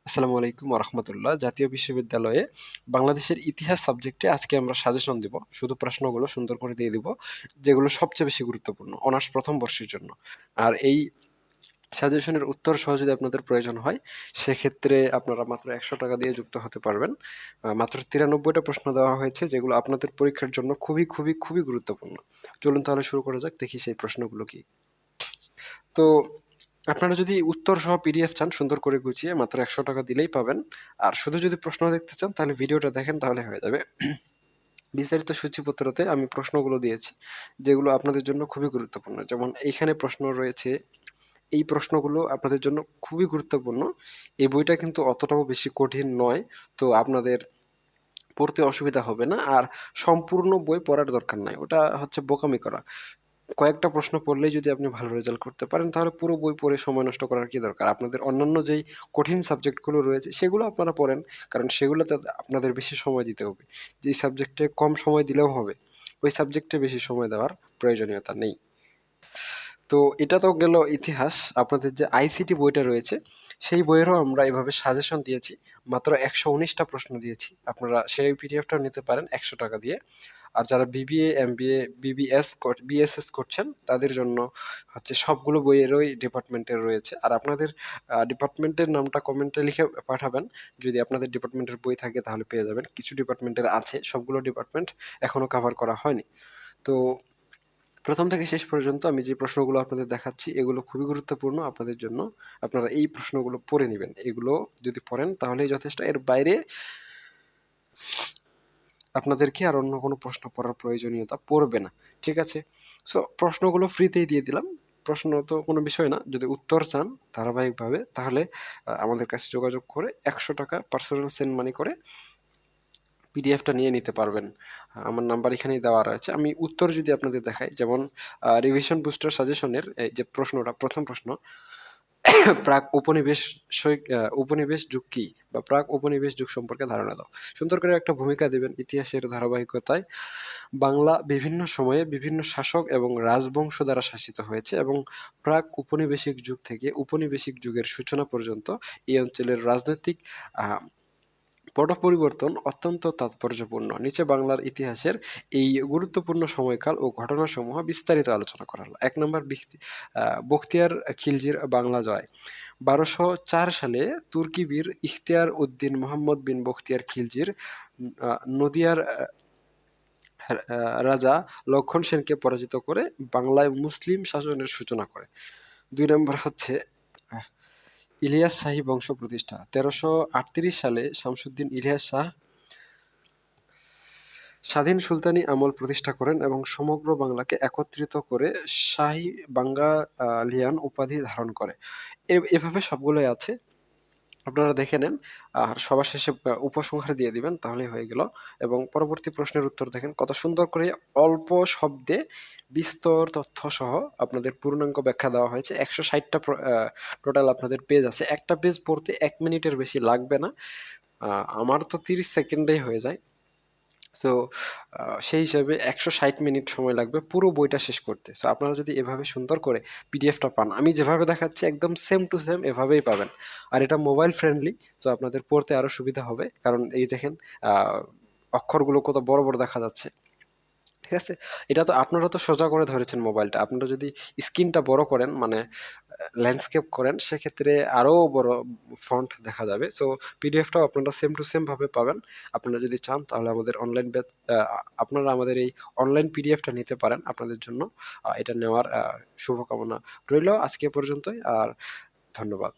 আসসালামু আলাইকুম ওয়া রাহমাতুল্লাহ। জাতীয় বিশ্ববিদ্যালয়ে বাংলাদেশের ইতিহাস সাবজেক্টে আজকে আমরা সাজেশন দিব। শুধু প্রশ্নগুলো সুন্দর করে দিয়ে দিব, যেগুলো সবচেয়ে বেশি গুরুত্বপূর্ণ অনার্স প্রথম বর্ষের জন্য। আর এই সাজেশনের উত্তর সহ যদি আপনাদের প্রয়োজন হয়, সেক্ষেত্রে আপনারা মাত্র ৳১০০ দিয়ে যুক্ত হতে পারবেন। মাত্র ৯৩টা প্রশ্ন দেওয়া হয়েছে, যেগুলো আপনাদের পরীক্ষার জন্য খুবই, খুবই, খুবই গুরুত্বপূর্ণ। চলুন তাহলে শুরু করা যাক। দেখি সেই প্রশ্নগুলো কি। তো আপনারা যদি উত্তর সহ পিডিএফ চান সুন্দর করে গুছিয়ে মাত্র ৳১০০ দিলেই পাবেন। আর শুধু যদি প্রশ্ন দেখতে চান তাহলে ভিডিওটা দেখেন, তাহলে হয়ে যাবে। বিস্তারিত সূচিপত্রতে আমি প্রশ্নগুলো দিয়েছি, যেগুলো আপনাদের জন্য খুবই গুরুত্বপূর্ণ। যেমন এইখানে প্রশ্ন রয়েছে, এই প্রশ্নগুলো আপনাদের জন্য খুবই গুরুত্বপূর্ণ। এই বইটা কিন্তু অতটাও বেশি কঠিন নয়। তো আপনাদের পড়তে অসুবিধা হবে না। আর সম্পূর্ণ বই পড়ার দরকার নাই। ওটা হচ্ছে বোকামি করা। কয়েকটা প্রশ্ন পড়লেই যদি আপনি ভালো রেজাল্ট করতে পারেন, তাহলে পুরো বই পড়ে সময় নষ্ট করার কি দরকার? আপনাদের অন্যান্য যেই কঠিন সাবজেক্টগুলো রয়েছে সেগুলো আপনারা পড়েন। কারণ সেগুলোতে আপনাদের বেশি সময় দিতে হবে। যেই সাবজেক্টে কম সময় দিলেও হবে, ওই সাবজেক্টে বেশি সময় দেওয়ার প্রয়োজনীয়তা নেই। তো এটা তো গেল ইতিহাস। আপনাদের যে আইসিটি বইটা রয়েছে, সেই বইয়েরও আমরা এভাবে সাজেশন দিয়েছি। মাত্র ১১৯টা প্রশ্ন দিয়েছি। আপনারা সেই পিডিএফটাও নিতে পারেন ৳১০০ দিয়ে। আর যারা বিবিএ, এমবিএ, বিএসএস করছেন, তাদের জন্য হচ্ছে সবগুলো বইয়েরই ডিপার্টমেন্টের রয়েছে। আর আপনাদের ডিপার্টমেন্টের নামটা কমেন্টে লিখে পাঠাবেন। যদি আপনাদের ডিপার্টমেন্টের বই থাকে তাহলে পেয়ে যাবেন। কিছু ডিপার্টমেন্টের আছে, সবগুলো ডিপার্টমেন্ট এখনো কভার করা হয়নি। তো প্রথম থেকে শেষ পর্যন্ত আমি যে প্রশ্নগুলো আপনাদের দেখাচ্ছি, এগুলো খুবই গুরুত্বপূর্ণ আপনাদের জন্য। আপনারা এই প্রশ্নগুলো পড়ে নিবেন। এগুলো যদি পড়েন তাহলেই যথেষ্ট। এর বাইরে আপনাদেরকে আর অন্য কোনো প্রশ্ন পড়ার প্রয়োজনীয়তা পড়বে না। ঠিক আছে? সো প্রশ্নগুলো ফ্রিতেই দিয়ে দিলাম। প্রশ্ন তো কোনো বিষয় না। যদি উত্তর চান ধারাবাহিকভাবে, তাহলে আমাদের কাছে যোগাযোগ করে ৳১০০ পার্সোনাল সেন্ড মানি করে পিডিএফটা নিয়ে নিতে পারবেন। আমার নাম্বার এখানেই দেওয়া রয়েছে। আমি উত্তর যদি আপনাদের দেখাই, যেমন রিভিশন বুস্টার সাজেশনের এই যে প্রশ্নটা, ১ম প্রশ্ন, প্রাক উপনিবেশ উপনিবেশ যুগ কি? বা প্রাক উপনিবেশ যুগ সম্পর্কে ধারণা দাও। সুন্দর করে একটা ভূমিকা দিবেন ইতিহাসের ধারাবাহিকতায়। বাংলা বিভিন্ন সময়ে বিভিন্ন শাসক এবং রাজবংশ দ্বারা শাসিত হয়েছে এবং প্রাক উপনিবেশিক যুগ থেকে উপনিবেশিক যুগের সূচনা পর্যন্ত এই অঞ্চলের রাজনৈতিক আ পট পরিবর্তন অত্যন্ত তাৎপর্যপূর্ণ। নিচে বাংলার ইতিহাসের এই গুরুত্বপূর্ণ সময়কাল ও ঘটনাসমূহ বিস্তারিত আলোচনা করা হলো। ১ নম্বর বখতিয়ার খিলজির বাংলা জয়। ১২০৪ সালে তুর্কি বীর ইখতিয়ার উদ্দিন মুহাম্মদ বিন বখতিয়ার খিলজির আ নদিয়ার রাজা লক্ষণ সেনকে পরাজিত করে বাংলায় মুসলিম শাসনের সূচনা করে। ২ নম্বর হচ্ছে আহ ইলিয়াস শাহী বংশ প্রতিষ্ঠা। ১৩৩৮ সালে শামসুদ্দিন ইলিয়াস শাহ স্বাধীন সুলতানি আমল প্রতিষ্ঠা করেন এবং সমগ্র বাংলাকে একত্রিত করে শাহী বাঙ্গালিয়ান উপাধি ধারণ করে। এভাবে সবগুলোই আছে। আপনারা দেখে নেন। আর সবার শেষে উপসংহার দিয়ে দিবেন, তাহলেই হয়ে গেল। এবং পরবর্তী প্রশ্নের উত্তর দেখেন কত সুন্দর করে অল্প শব্দে বিস্তর তথ্য সহ আপনাদের পূর্ণাঙ্গ ব্যাখ্যা দেওয়া হয়েছে। ১৬০টা টোটাল আপনাদের পেজ আছে। একটা পেজ পড়তে ১ মিনিটের বেশি লাগবে না। আমার তো ৩০ সেকেন্ডেই হয়ে যায়। সো সেই হিসেবে ১৬০ মিনিট সময় লাগবে পুরো বইটা শেষ করতে। সো আপনারা যদি এভাবে সুন্দর করে পিডিএফটা পান, আমি যেভাবে দেখাচ্ছি একদম সেম টু সেম এভাবেই পাবেন। আর এটা মোবাইল ফ্রেন্ডলি, সো আপনাদের পড়তে আরো সুবিধা হবে। কারণ এই দেখেন আ অক্ষরগুলো কত বড়, বড় দেখা যাচ্ছে। ঠিক আছে? এটা তো আপনারা তো সোজা করে ধরেছেন মোবাইলটা। আপনারা যদি স্ক্রিনটা বড় করেন, মানে ল্যান্ডস্কেপ করেন, সেক্ষেত্রে আরো বড় ফন্ট দেখা যাবে। সো পিডিএফটাও আপনারা সেম টু সেম ভাবে পাবেন। আপনারা যদি চান তাহলে আমাদের অনলাইন ব্যাচ আপনারা আমাদের এই অনলাইন পিডিএফটা নিতে পারেন। আপনাদের জন্য এটা নেওয়ার শুভকামনা রইলো। আজকে এ পর্যন্তই। আর ধন্যবাদ।